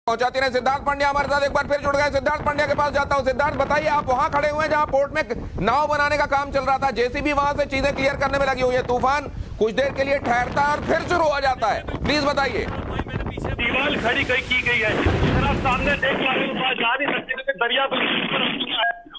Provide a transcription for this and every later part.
पहुंचाती रहे। सिद्धार्थ पांड्या हमारे साथ एक बार फिर जुड़ गए। सिद्धार्थ पांड्या के पास जाता हूं। सिद्धार्थ बताइए, आप वहां खड़े हुए हैं जहां पोर्ट में नाव बनाने का काम चल रहा था, जेसीबी वहां से चीजें क्लियर करने में लगी हुई है। तूफान कुछ देर के लिए ठहरता है और फिर शुरू हो जाता है। प्लीज बताइए। दीवार खड़ी की गई है, अगर आप सामने देख पा रहे हो जा नहीं सकते क्योंकि दरिया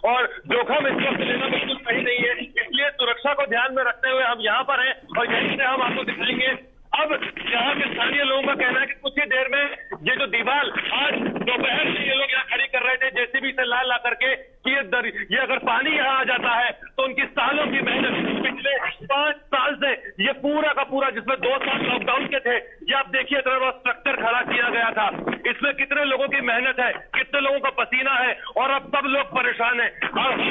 और जोखिम इस वक्त लेना बिल्कुल सही नहीं है, इसलिए सुरक्षा को ध्यान में रखते हुए हम यहाँ पर हैं और यहीं से हम आपको दिखाएंगे। अब यहाँ के स्थानीय लोगों का कहना है कि कुछ ही देर में ये जो दीवार आज दोपहर से ये लोग यहाँ खड़ी कर रहे थे जेसीबी से ला करके कि ये अगर पानी यहाँ आ जाता है तो उनकी सालों की मेहनत पिछले 5 साल से ये पूरा का पूरा, जिसमें 2 साल लॉकडाउन के थे, ये आप देखिए इतना बड़ा स्ट्रक्चर खड़ा किया गया था, इसमें कितने लोगों की मेहनत है, कितने लोगों का पसीना है और अब सब लोग परेशान है। और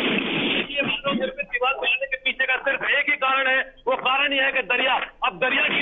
ये दीवार बनाने के पीछे का सिर्फ एक ही कारण है, वो कारण यह है कि दरिया, अब दरिया की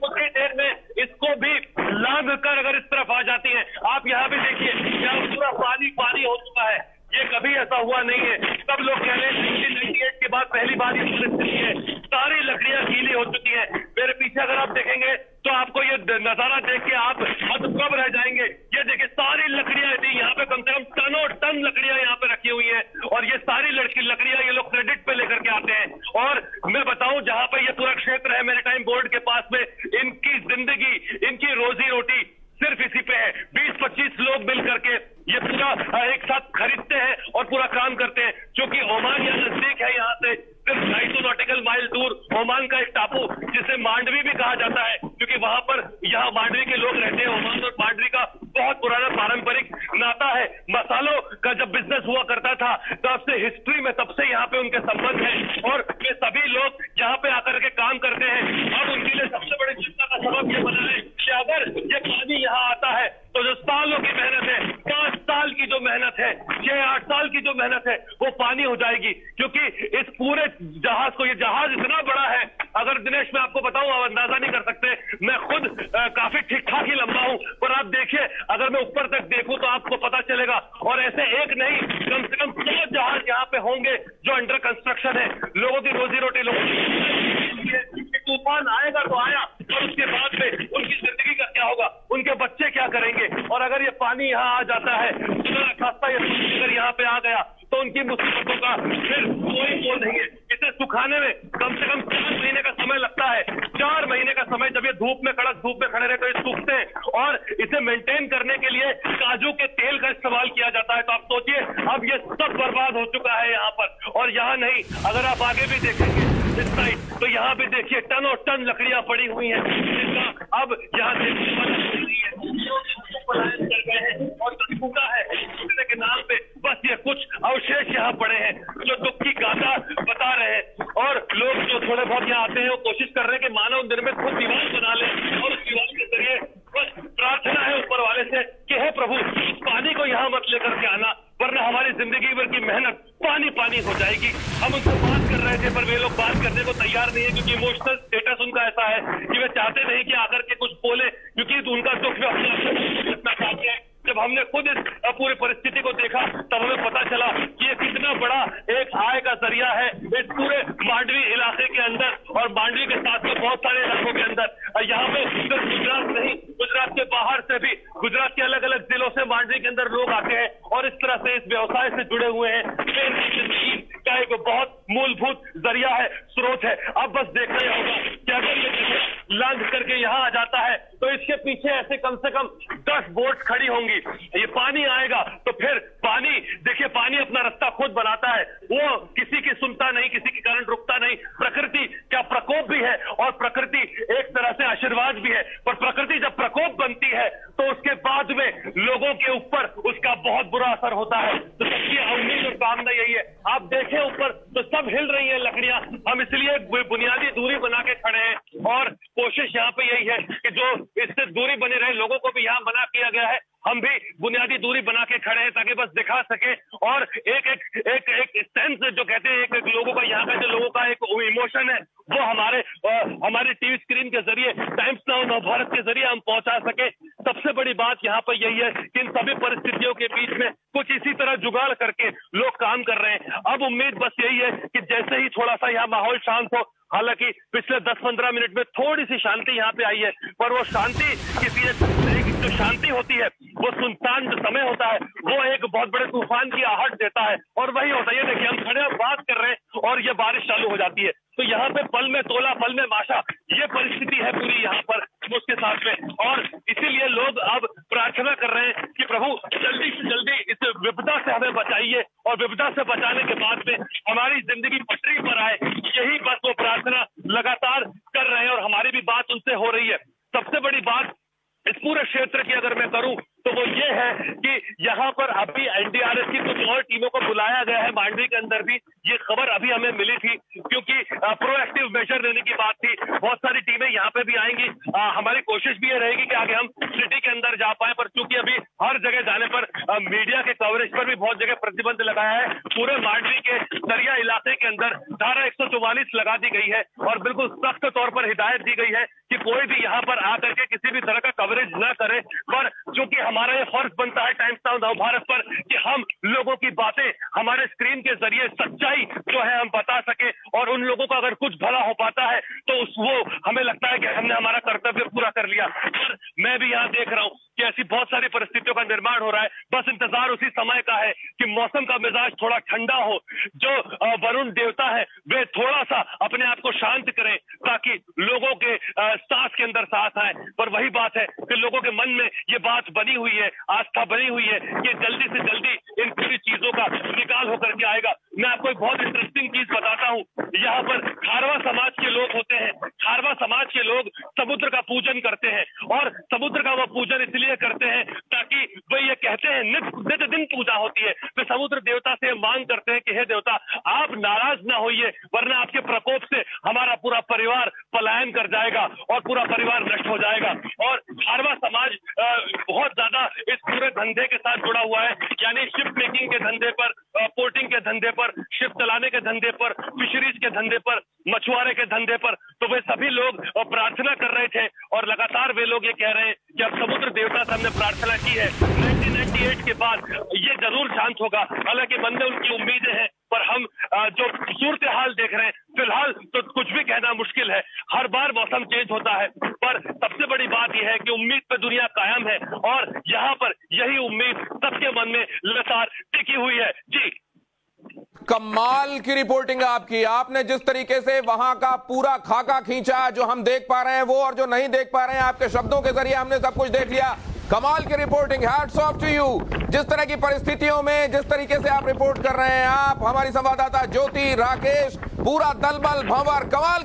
कुछ ही देर में इसको भी लांघ कर अगर इस तरफ आ जाती है। आप यहाँ भी देखिए, यहाँ पूरा पानी हो चुका है, ये कभी ऐसा हुआ नहीं है। सब लोग कह रहे हैं 1998 के बाद पहली बार ये परिस्थिति है, सारी लकड़ियां गीली हो चुकी हैं। मेरे पीछे अगर आप देखेंगे तो आपको ये नजारा देख के आप हतप्रभ रह जाएंगे। ये देखिए सारी लकड़ियां थी यहाँ पे, कम से कम टनों टन लकड़ियां यहाँ पे रखी हुई हैं और ये सारी लकड़ियां ये लोग क्रेडिट पे लेकर के आते हैं। और मैं बताऊं, जहां पे ये पूरा क्षेत्र है मैरीटाइम बोर्ड के पास में, इनकी जिंदगी, इनकी रोजी रोटी सिर्फ इसी पे है। 20-25 लोग मिल करके ये पूरा एक साथ खरीदते हैं और पूरा काम करते हैं। क्योंकि ओमान यहाँ नजदीक है, यहाँ से सिर्फ 250 नॉटिकल माइल दूर ओमान का एक टापू जिसे मांडवी भी कहा जाता है, क्योंकि वहां पर यहाँ मांडवी के लोग रहते हैं। ओमान और मांडवी का बहुत पुराना पारंपरिक नाता है। मसालों का जब बिजनेस हुआ करता था तब से हिस्ट्री में, तब से यहाँ पे उनके संबंध है और वे सभी लोग यहाँ पे आकर के काम करते हैं। अब उनके लिए सबसे बड़ी चिंता का सबब ये बना है कि अगर ये पानी यहाँ आता है तो जो सालों की मेहनत है, 5 साल की जो मेहनत है, 6-8 साल की जो मेहनत है, वो पानी हो जाएगी। क्योंकि इस पूरे जहाज को, ये जहाज इतना बड़ा है, अगर दिनेश मैं आपको बताऊं, आप अंदाजा नहीं कर सकते, मैं खुद काफी ठीक ठाक ही लंबा हूं, पर आप देखिए अगर मैं ऊपर तक देखूं तो आपको पता चलेगा। और ऐसे एक नहीं, कम से कम 100 जहाज यहाँ पे होंगे जो अंडर कंस्ट्रक्शन है। लोगों की रोजी रोटी, लोगों की तूफान आएगा तो आया, और उसके बाद में उनकी जिंदगी का क्या होगा, उनके बच्चे क्या करेंगे। और अगर ये पानी यहाँ आ जाता है, खासा ये अगर यहाँ पे आ गया तो उनकी मुसीबतों का फिर कोई मोल नहीं है। इसे सुखाने में कम से कम 4 महीने का समय लगता है। 4 महीने का समय, जब ये धूप में, कड़क धूप में खड़े रहे तो ये सूखते हैं और इसे मेंटेन करने के लिए काजू के तेल का इस्तेमाल किया जाता है। तो आप सोचिए, अब ये सब बर्बाद हो चुका है यहाँ पर। और यहाँ नहीं, अगर आप आगे भी देखेंगे इस साइड, तो यहाँ भी देखिए टनों टन लकड़ियां पड़ी हुई हैं, जिसका अब यहाँ से पलायन कर गए हैं और टूटा है के नाम पे बस ये कुछ अवशेष यहाँ पड़े हैं जो दुख की गाथा बता रहे हैं। और लोग जो थोड़े बहुत यहाँ आते हैं वो कोशिश कर रहे हैं कि मानव निर्मित खुद दीवार बना ले और उस दीवार के जरिए बस प्रार्थना है ऊपर वाले से कि हे प्रभु, इस पानी को यहाँ मत लेकर के आना, वरना हमारी जिंदगी भर की मेहनत पानी हो जाएगी। हम उनसे बात कर रहे थे पर वे लोग बात करने को तैयार नहीं है, क्योंकि इमोशनल स्टेटस उनका ऐसा है कि वे चाहते नहीं कि आकर के कुछ बोले, क्योंकि उनका दुख रखना चाहते हैं। जब हमने खुद इस पूरी परिस्थिति को देखा तब हमें पता चला कि ये कितना बड़ा एक आय का जरिया है इस पूरे मांडवी इलाके के अंदर और मांडवी के साथ में बहुत सारे इलाकों के अंदर। यहाँ पे सिर्फ गुजरात नहीं, गुजरात के बाहर से भी, गुजरात के अलग अलग जिलों से मांडवी के अंदर लोग आते हैं और इस तरह से इस व्यवसाय से जुड़े हुए हैं। का एक बहुत मूलभूत जरिया है, स्रोत है। अब बस देखना ही होगा कि अगर ये लांघ करके यहाँ आ जाता है तो इसके पीछे ऐसे कम से कम 10 बोट खड़ी होंगी। ये पानी आएगा तो फिर पानी, देखिए पानी अपना रास्ता खुद बनाता है, वो किसी की सुनता नहीं, किसी की करंट रुकता नहीं। प्रकृति का प्रकोप भी है और प्रकृति एक तरह से आशीर्वाद भी है, पर प्रकृति जब प्रकोप बनती है तो उसके बाद में लोगों के ऊपर उसका बहुत बुरा असर होता है। तो सबकी उम्मीद और कामना यही है। आप देखें ऊपर तो सब हिल रही है लकड़ियां, हम इसलिए बुनियादी दूरी बना के खड़े हैं और कोशिश यहाँ पे यही है कि जो इससे दूरी बने रहे, लोगों को भी यहाँ मना किया गया है, हम भी बुनियादी दूरी बना के खड़े हैं ताकि बस दिखा सके। और एक सेंस जो कहते हैं, एक लोगों का, यहाँ का जो लोगों का एक इमोशन है, वो हमारे टीवी स्क्रीन के जरिए, टाइम्स नाउ नवभारत के जरिए हम पहुंचा सके। सबसे बड़ी बात यहाँ पर यही है कि इन सभी परिस्थितियों के बीच में कुछ इसी तरह जुगाड़ करके लोग काम कर रहे हैं। अब उम्मीद बस यही है कि जैसे ही थोड़ा सा यहाँ माहौल शांत हो, हालांकि पिछले 10-15 मिनट में थोड़ी सी शांति यहाँ पे आई है, पर वो शांति किसी जो शांति होती है वो सुनसान जो समय होता है वो एक बहुत बड़े तूफान की आहट देता है, और वही होता है। ये देखिए, हम खड़े बात कर रहे हैं और ये बारिश चालू हो जाती है। तो यहाँ पे पल में तोला पल में माशा, ये परिस्थिति है पूरी यहाँ पर उसके साथ में। और इसीलिए लोग अब प्रार्थना कर रहे हैं कि प्रभु जल्दी से जल्दी इस विपदा से हमें बचाइए, और विपदा से बचाने के बाद में हमारी जिंदगी पटरी पर आए, यही बस वो प्रार्थना लगातार कर रहे हैं। और हमारी भी बात उनसे हो रही है। सबसे बड़ी बात इस पूरे क्षेत्र की अगर मैं करूं तो वो ये है कि यहाँ पर अभी एनडीआरएफ की कुछ और टीमों को बुलाया गया है। मांडवी के अंदर भी ये खबर अभी हमें मिली थी, क्योंकि प्रोएक्टिव मेजर लेने की बात थी। बहुत सारी टीमें यहाँ पे भी आएंगी। हमारी कोशिश भी ये रहेगी कि आगे हम सिटी के अंदर जा पाए, पर चूंकि अभी हर जगह जाने पर मीडिया के कवरेज पर भी बहुत जगह प्रतिबंध लगाया है। पूरे मांडवी के दरिया इलाके के अंदर धारा 144 लगा दी गई है, और बिल्कुल सख्त तौर पर हिदायत दी गई है कि कोई भी यहाँ पर आकर के किसी भी तरह का कवरेज न करे। पर चूंकि हमारा ये फर्ज बनता है टाइम्स नाउ नव भारत पर कि हम लोगों की बातें हमारे स्क्रीन के जरिए सच्चाई जो है हम बता सके, और उन लोगों का अगर कुछ भला हो पाता है तो वो हमें लगता है कि हमने हमारा कर्तव्य पूरा कर लिया। पर मैं भी यहाँ देख रहा हूँ कि ऐसी बहुत सारी परिस्थितियों का निर्माण हो रहा है। बस इंतजार उसी समय का है कि मौसम का मिजाज थोड़ा ठंडा हो, जो वरुण देवता है वे थोड़ा सा अपने आप को शांत करें, ताकि लोगों के सांस के अंदर सांस आए। पर वही बात है कि लोगों के मन में ये बात बनी हुई है, आस्था बनी हुई है कि जल्दी से जल्दी इन पूरी चीजों का निकाल होकर के आएगा। मैं आपको एक बहुत इंटरेस्टिंग चीज बताता हूँ। यहाँ पर खारवा समाज के लोग होते हैं। खारवा समाज के लोग समुद्र का पूजन करते हैं, और समुद्र का वो पूजन इसलिए करते हैं ताकि वे ये कहते हैं नित्य दिन पूजा होती है। वे समुद्र देवता से मांग करते हैं कि हे देवता, आप नाराज ना होइए, वरना आपके प्रकोप से हमारा पूरा परिवार पलायन कर जाएगा और पूरा परिवार नष्ट हो जाएगा। और खारवा समाज बहुत ज्यादा इस पूरे धंधे के साथ जुड़ा हुआ है, यानी शिप मेकिंग के धंधे पर, पोर्टिंग के धंधे पर, शिप चलाने के धंधे पर, फिशरीज के धंधे पर, मछुआरे के धंधे पर। तो वे सभी लोग प्रार्थना कर रहे थे, और लगातार वे लोग ये कह रहे हैं कि अब समुद्र देवता से हमने प्रार्थना की है, 1998 के बाद ये जरूर शांत होगा। हालांकि मन में उनकी उम्मीदें हैं, पर हम जो सूरत हाल देख रहे हैं फिलहाल तो कुछ भी कहना मुश्किल है। हर बार मौसम चेंज होता है, पर सबसे बड़ी बात यह है कि उम्मीद पे दुनिया कायम है, और यहाँ पर यही उम्मीद सबके मन में लगातार टिकी हुई है। जी, कमाल की रिपोर्टिंग आपकी। आपने जिस तरीके से वहां का पूरा खाका खींचा, जो हम देख पा रहे हैं वो, और जो नहीं देख पा रहे हैं आपके शब्दों के जरिए हमने सब कुछ देख लिया। कमाल की reporting, hats off to you. जिस तरह की परिस्थितियों में जिस तरीके से आप रिपोर्ट कर रहे हैं, आप हमारी संवाददाता ज्योति, राकेश, पूरा दलबल भंवर, कमाल